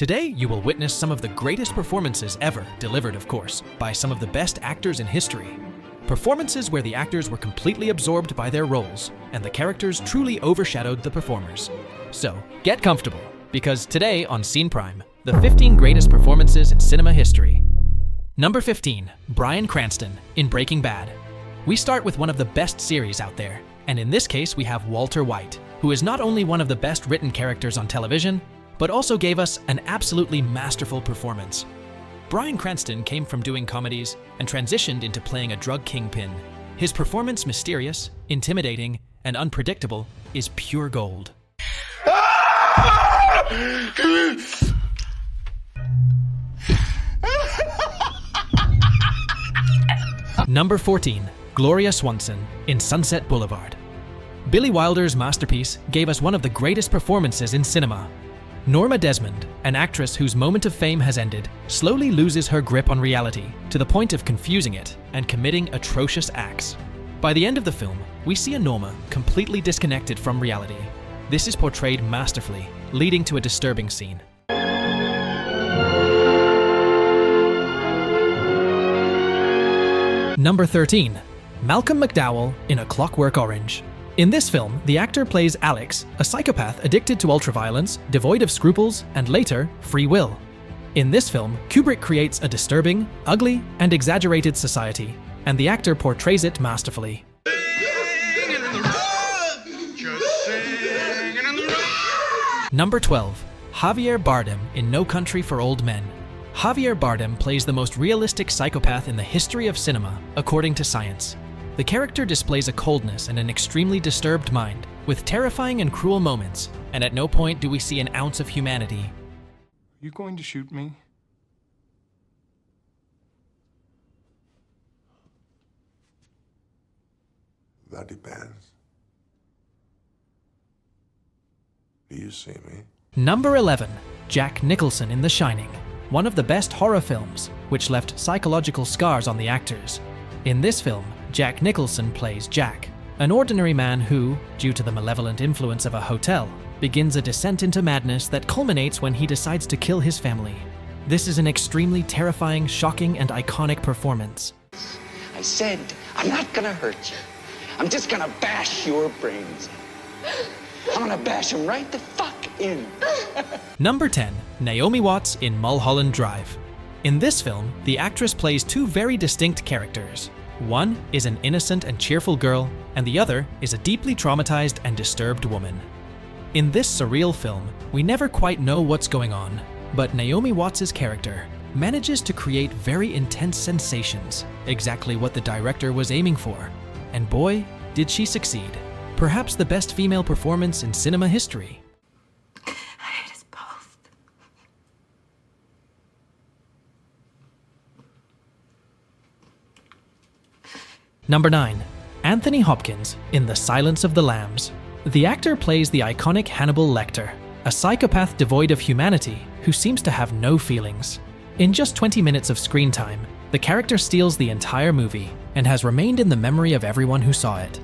Today, you will witness some of the greatest performances ever, delivered, of course, by some of the best actors in history. Performances where the actors were completely absorbed by their roles, and the characters truly overshadowed the performers. So, get comfortable, because today on Scene Prime, the 15 greatest performances in cinema history. Number 15, Bryan Cranston in Breaking Bad. We start with one of the best series out there, and in this case we have Walter White, who is not only one of the best written characters on television, but also gave us an absolutely masterful performance. Bryan Cranston came from doing comedies and transitioned into playing a drug kingpin. His performance, mysterious, intimidating, and unpredictable, is pure gold. Number 14, Gloria Swanson in Sunset Boulevard. Billy Wilder's masterpiece gave us one of the greatest performances in cinema. Norma Desmond, an actress whose moment of fame has ended, slowly loses her grip on reality to the point of confusing it and committing atrocious acts. By the end of the film, we see a Norma completely disconnected from reality. This is portrayed masterfully, leading to a disturbing scene. Number 13, Malcolm McDowell in A Clockwork Orange. In this film, the actor plays Alex, a psychopath addicted to ultraviolence, devoid of scruples, and later, free will. In this film, Kubrick creates a disturbing, ugly, and exaggerated society, and the actor portrays it masterfully. Number 12, Javier Bardem in No Country for Old Men. Javier Bardem plays the most realistic psychopath in the history of cinema, according to science. The character displays a coldness and an extremely disturbed mind, with terrifying and cruel moments, and at no point do we see an ounce of humanity. Are you going to shoot me? That depends. Do you see me? Number 11, Jack Nicholson in The Shining, one of the best horror films, which left psychological scars on the actors. In this film, Jack Nicholson plays Jack, an ordinary man who, due to the malevolent influence of a hotel, begins a descent into madness that culminates when he decides to kill his family. This is an extremely terrifying, shocking, and iconic performance. I said, I'm not gonna hurt you. I'm just gonna bash your brains. I'm gonna bash them right the fuck in. Number 10, Naomi Watts in Mulholland Drive. In this film, the actress plays two very distinct characters. One is an innocent and cheerful girl, and the other is a deeply traumatized and disturbed woman. In this surreal film, we never quite know what's going on, but Naomi Watts' character manages to create very intense sensations, exactly what the director was aiming for. And boy, did she succeed. Perhaps the best female performance in cinema history. Number 9, Anthony Hopkins in The Silence of the Lambs. The actor plays the iconic Hannibal Lecter, a psychopath devoid of humanity who seems to have no feelings. In just 20 minutes of screen time, the character steals the entire movie and has remained in the memory of everyone who saw it.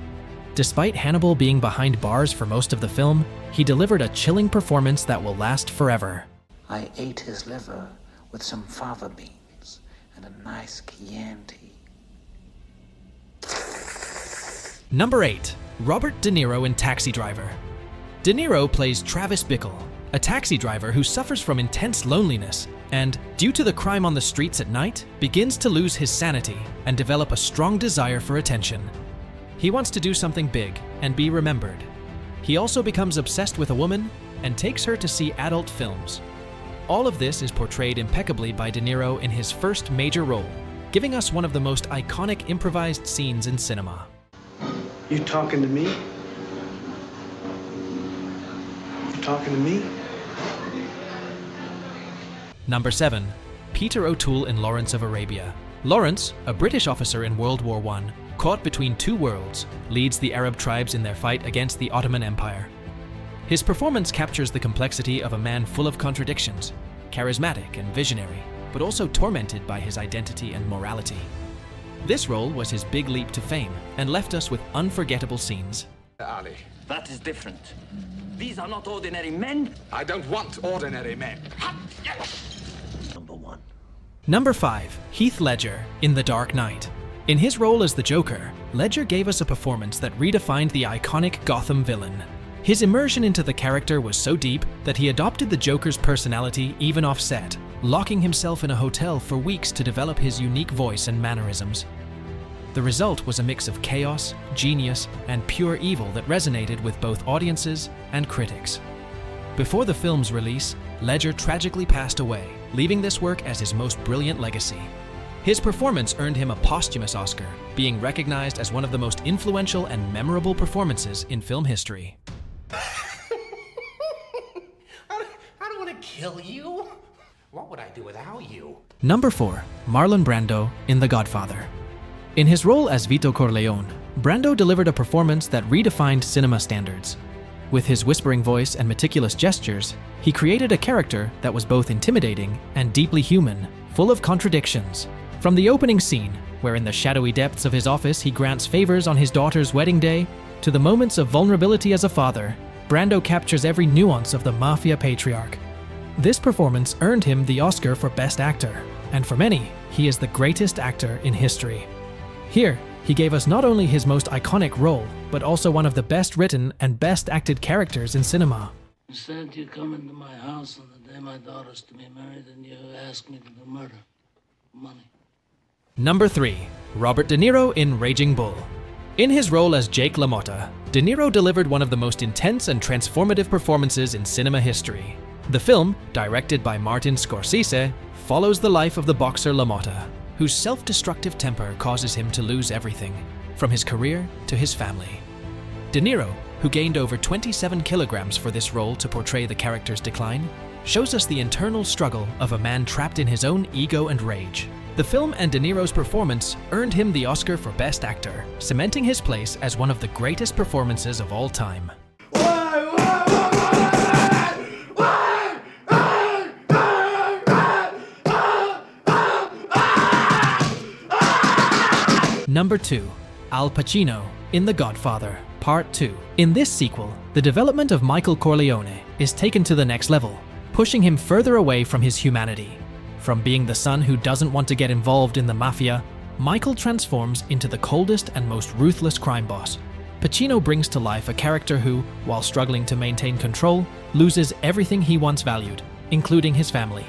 Despite Hannibal being behind bars for most of the film, he delivered a chilling performance that will last forever. I ate his liver with some fava beans and a nice Chianti. Number 8, Robert De Niro in Taxi Driver. De Niro plays Travis Bickle, a taxi driver who suffers from intense loneliness and, due to the crime on the streets at night, begins to lose his sanity and develop a strong desire for attention. He wants to do something big and be remembered. He also becomes obsessed with a woman and takes her to see adult films. All of this is portrayed impeccably by De Niro in his first major role, giving us one of the most iconic improvised scenes in cinema. You talking to me? You talking to me? Number 7, Peter O'Toole in Lawrence of Arabia. Lawrence, a British officer in World War I, caught between two worlds, leads the Arab tribes in their fight against the Ottoman Empire. His performance captures the complexity of a man full of contradictions, charismatic and visionary, but also tormented by his identity and morality. This role was his big leap to fame and left us with unforgettable scenes. Ali. That is different. These are not ordinary men. I don't want ordinary men. Number 5. Heath Ledger in The Dark Knight. In his role as the Joker, Ledger gave us a performance that redefined the iconic Gotham villain. His immersion into the character was so deep that he adopted the Joker's personality even off-set, locking himself in a hotel for weeks to develop his unique voice and mannerisms. The result was a mix of chaos, genius, and pure evil that resonated with both audiences and critics. Before the film's release, Ledger tragically passed away, leaving this work as his most brilliant legacy. His performance earned him a posthumous Oscar, being recognized as one of the most influential and memorable performances in film history. I don't want to kill you. What would I do without you? Number 4. Marlon Brando in The Godfather. In his role as Vito Corleone, Brando delivered a performance that redefined cinema standards. With his whispering voice and meticulous gestures, he created a character that was both intimidating and deeply human, full of contradictions. From the opening scene, where in the shadowy depths of his office he grants favors on his daughter's wedding day, to the moments of vulnerability as a father, Brando captures every nuance of the mafia patriarch. This performance earned him the Oscar for Best Actor, and for many, he is the greatest actor in history. Here, he gave us not only his most iconic role, but also one of the best written and best acted characters in cinema. Instead, you come into my house on the day my daughter's to be married and you ask me to do murder. Money. Number 3. Robert De Niro in Raging Bull. In his role as Jake LaMotta, De Niro delivered one of the most intense and transformative performances in cinema history. The film, directed by Martin Scorsese, follows the life of the boxer LaMotta, whose self-destructive temper causes him to lose everything, from his career to his family. De Niro, who gained over 27 kilograms for this role to portray the character's decline, shows us the internal struggle of a man trapped in his own ego and rage. The film and De Niro's performance earned him the Oscar for Best Actor, cementing his place as one of the greatest performances of all time. Number 2. Al Pacino in The Godfather Part 2. In this sequel, the development of Michael Corleone is taken to the next level, pushing him further away from his humanity. From being the son who doesn't want to get involved in the mafia, Michael transforms into the coldest and most ruthless crime boss. Pacino brings to life a character who, while struggling to maintain control, loses everything he once valued, including his family.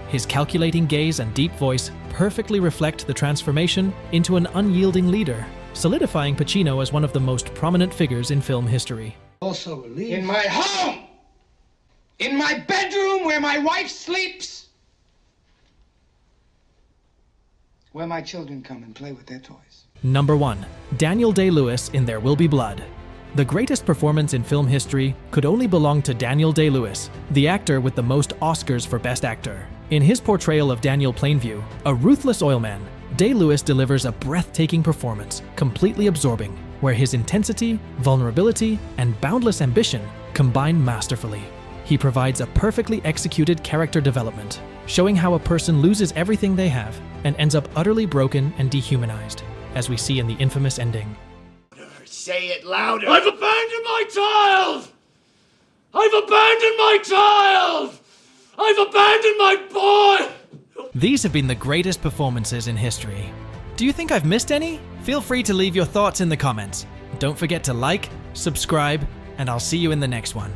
His calculating gaze and deep voice perfectly reflect the transformation into an unyielding leader, solidifying Pacino as one of the most prominent figures in film history. Also relieved. In my home! In my bedroom where my wife sleeps! Where my children come and play with their toys. Number 1. Daniel Day-Lewis in There Will Be Blood. The greatest performance in film history could only belong to Daniel Day-Lewis, the actor with the most Oscars for Best Actor. In his portrayal of Daniel Plainview, a ruthless oilman, Day-Lewis delivers a breathtaking performance, completely absorbing, where his intensity, vulnerability, and boundless ambition combine masterfully. He provides a perfectly executed character development, showing how a person loses everything they have and ends up utterly broken and dehumanized, as we see in the infamous ending. Say it louder. I've abandoned my child! I've abandoned my child! I've abandoned my boy! These have been the greatest performances in history. Do you think I've missed any? Feel free to leave your thoughts in the comments. Don't forget to like, subscribe, and I'll see you in the next one.